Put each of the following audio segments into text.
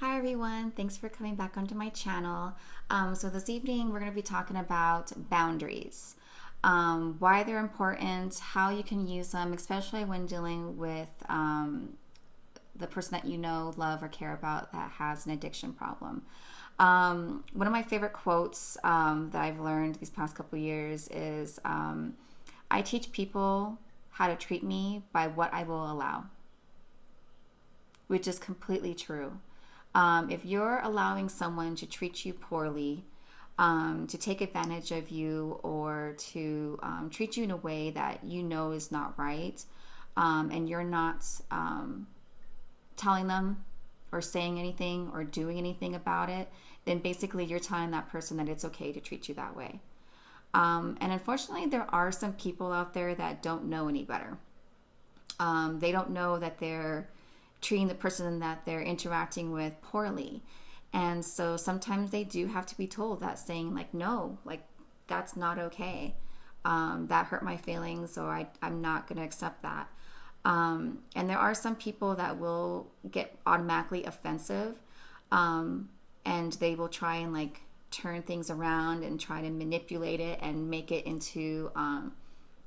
Hi everyone, thanks for coming back onto my channel. So this evening we're going to be talking about boundaries, why they're important, how you can use them, especially when dealing with the person that you know, love, or care about that has an addiction problem. One of my favorite quotes that I've learned these past couple years is, I teach people how to treat me by what I will allow, which is completely true. If you're allowing someone to treat you poorly, to take advantage of you, or to treat you in a way that you know is not right, and you're not telling them or saying anything or doing anything about it, then basically you're telling that person that it's okay to treat you that way. And unfortunately, there are some people out there that don't know any better. They don't know that they're treating the person that they're interacting with poorly. And so sometimes they do have to be told that, saying like, no, like that's not okay. That hurt my feelings, or I'm not going to accept that. And there are some people that will get automatically offensive, and they will try and like turn things around and try to manipulate it and make it into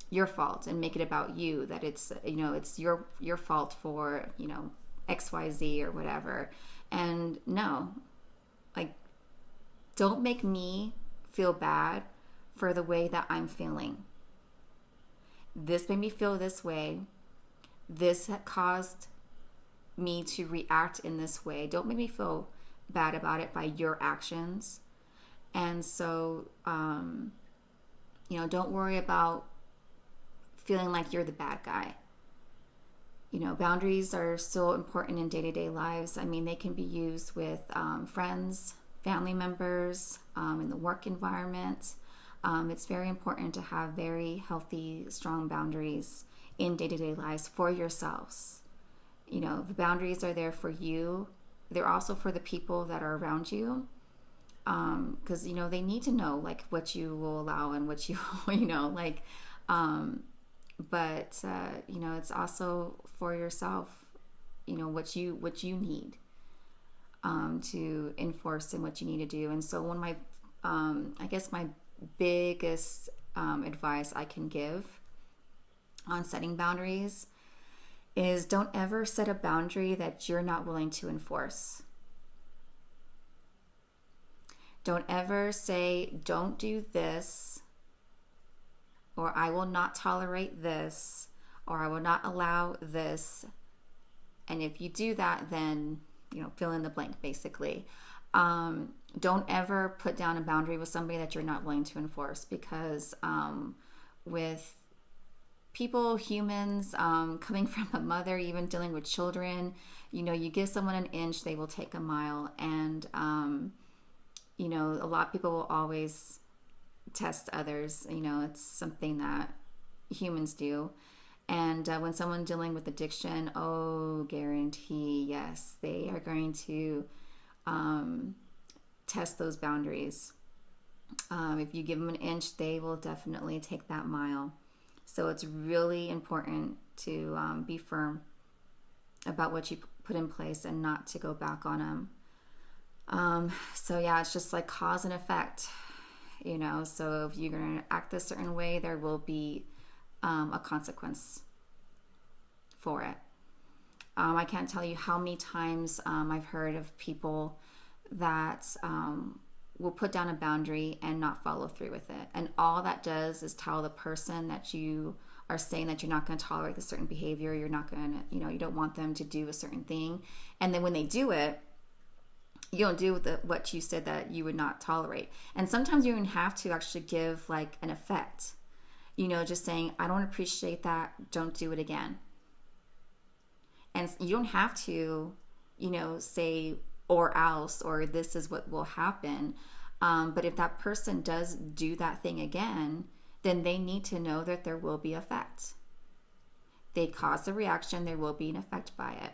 your fault, and make it about you, that it's, you know, it's your fault for, you know, XYZ or whatever. And no, like, don't make me feel bad for the way that I'm feeling. This made me feel this way. This caused me to react in this way. Don't make me feel bad about it by your actions. And so, you know, don't worry about feeling like you're the bad guy. You know, boundaries are so important in day-to-day lives. I mean, they can be used with friends, family members, in the work environment. It's very important to have very healthy, strong boundaries in day-to-day lives for yourselves. You know, the boundaries are there for you. They're also for the people that are around you. Because, you know, they need to know, like, what you will allow and what you, you know, like, but you know, it's also for yourself, you know, what you need to enforce, and what you need to do. And so one of my I guess my biggest advice I can give on setting boundaries is, don't ever set a boundary that you're not willing to enforce. Don't ever say, don't do this, or I will not tolerate this, or I will not allow this. And if you do that, then, you know, fill in the blank, basically. Don't ever put down a boundary with somebody that you're not willing to enforce, because with people, humans, coming from a mother, even dealing with children, you know, you give someone an inch, they will take a mile. And, you know, a lot of people will always test others. You know, it's something that humans do. And when someone dealing with addiction, oh, guarantee, yes, they are going to test those boundaries. If you give them an inch, they will definitely take that mile. So it's really important to be firm about what you put in place, and not to go back on them. So yeah, it's just like cause and effect. You know, so if you're going to act a certain way, there will be a consequence for it. I can't tell you how many times I've heard of people that will put down a boundary and not follow through with it. And all that does is tell the person that you are saying that you're not going to tolerate a certain behavior, you're not going to, you know, you don't want them to do a certain thing. And then when they do it, you don't do what you said that you would not tolerate. And sometimes you even have to actually give like an effect, you know, just saying, I don't appreciate that, don't do it again. And you don't have to, you know, say or else, or this is what will happen. But if that person does do that thing again, then they need to know that there will be effect. They cause a reaction, there will be an effect by it.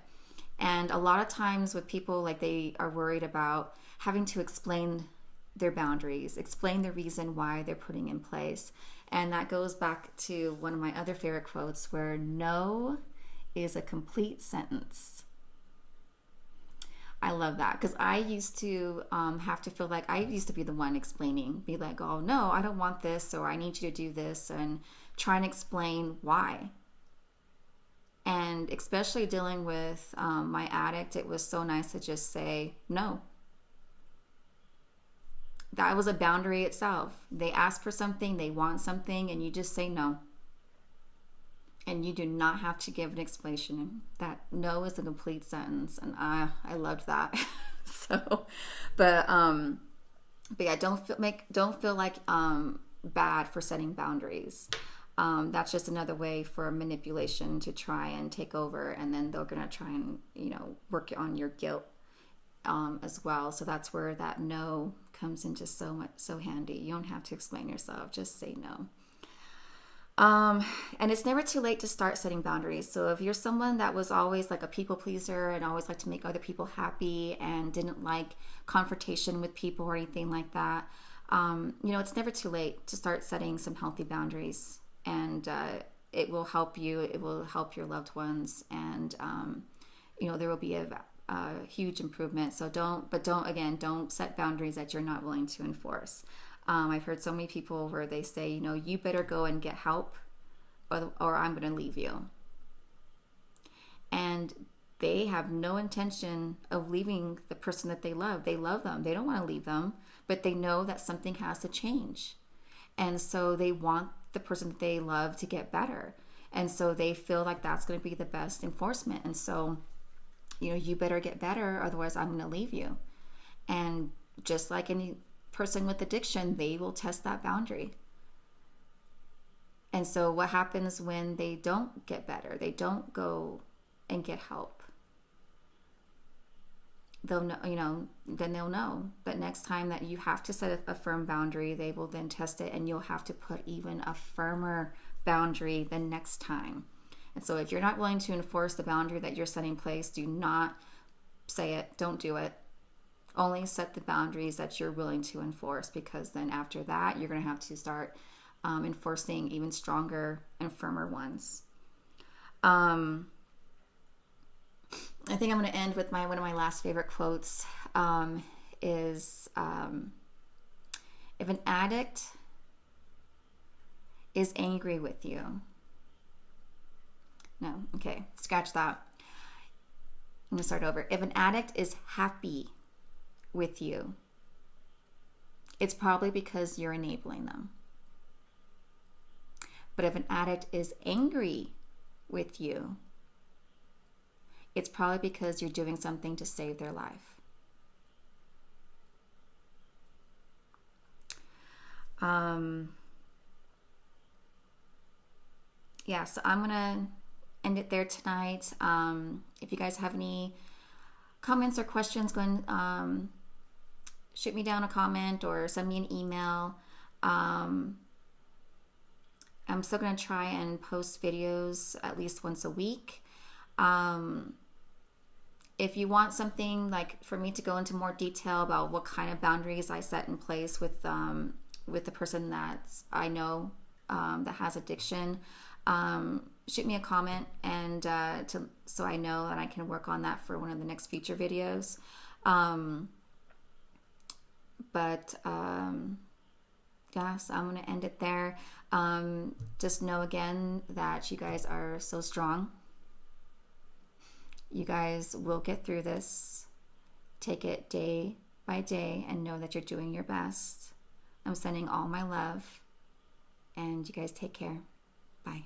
And a lot of times with people, like, they are worried about having to explain their boundaries, explain the reason why they're putting in place. And that goes back to one of my other favorite quotes, where no is a complete sentence. I I love that because I used to have to feel like I used to be the one explaining, be like, oh, no, I don't want this, or I need you to do this, and trying to explain why. And especially dealing with my addict, it was so nice to just say no. That was a boundary itself. They ask for something, they want something, and you just say no. And you do not have to give an explanation. That no is a complete sentence, and I loved that. So, but yeah, don't feel like bad for setting boundaries. That's just another way for manipulation to try and take over, and then they're gonna try and work on your guilt as well. So that's where that no comes into so handy. You don't have to explain yourself; just say no. And it's never too late to start setting boundaries. So if you're someone that was always like a people pleaser and always liked to make other people happy and didn't like confrontation with people or anything like that, it's never too late to start setting some healthy boundaries. And it will help you. It will help your loved ones, and there will be a huge improvement. So don't set boundaries that you're not willing to enforce. I've heard so many people where they say, you better go and get help, or I'm going to leave you. And they have no intention of leaving the person that they love. They love them. They don't want to leave them, but they know that something has to change. And so they want the person that they love to get better. And so they feel like that's going to be the best enforcement. And so, you better get better, otherwise I'm going to leave you. And just like any person with addiction, they will test that boundary. And so what happens when they don't get better? They don't go and get help. They'll know, then they'll know that next time that you have to set a firm boundary, they will then test it, and you'll have to put even a firmer boundary the next time. And so if you're not willing to enforce the boundary that you're setting in place, do not say it. Don't do it. Only set the boundaries that you're willing to enforce, because then after that, you're going to have to start enforcing even stronger and firmer ones. I think I'm going to end with one of my last favorite quotes is if an addict is angry with you. No, okay, scratch that. I'm going to start over. If an addict is happy with you, it's probably because you're enabling them. But if an addict is angry with you, it's probably because you're doing something to save their life. So I'm gonna end it there tonight. If you guys have any comments or questions, go and shoot me down a comment or send me an email. I'm still going to try and post videos at least once a week. If you want something like for me to go into more detail about what kind of boundaries I set in place with the person that I know that has addiction, shoot me a comment, and so I know that I can work on that for one of the next future videos. So I'm going to end it there. Just know again that you guys are so strong. You guys will get through this. Take it day by day and know that you're doing your best. I'm sending all my love, and you guys take care. Bye.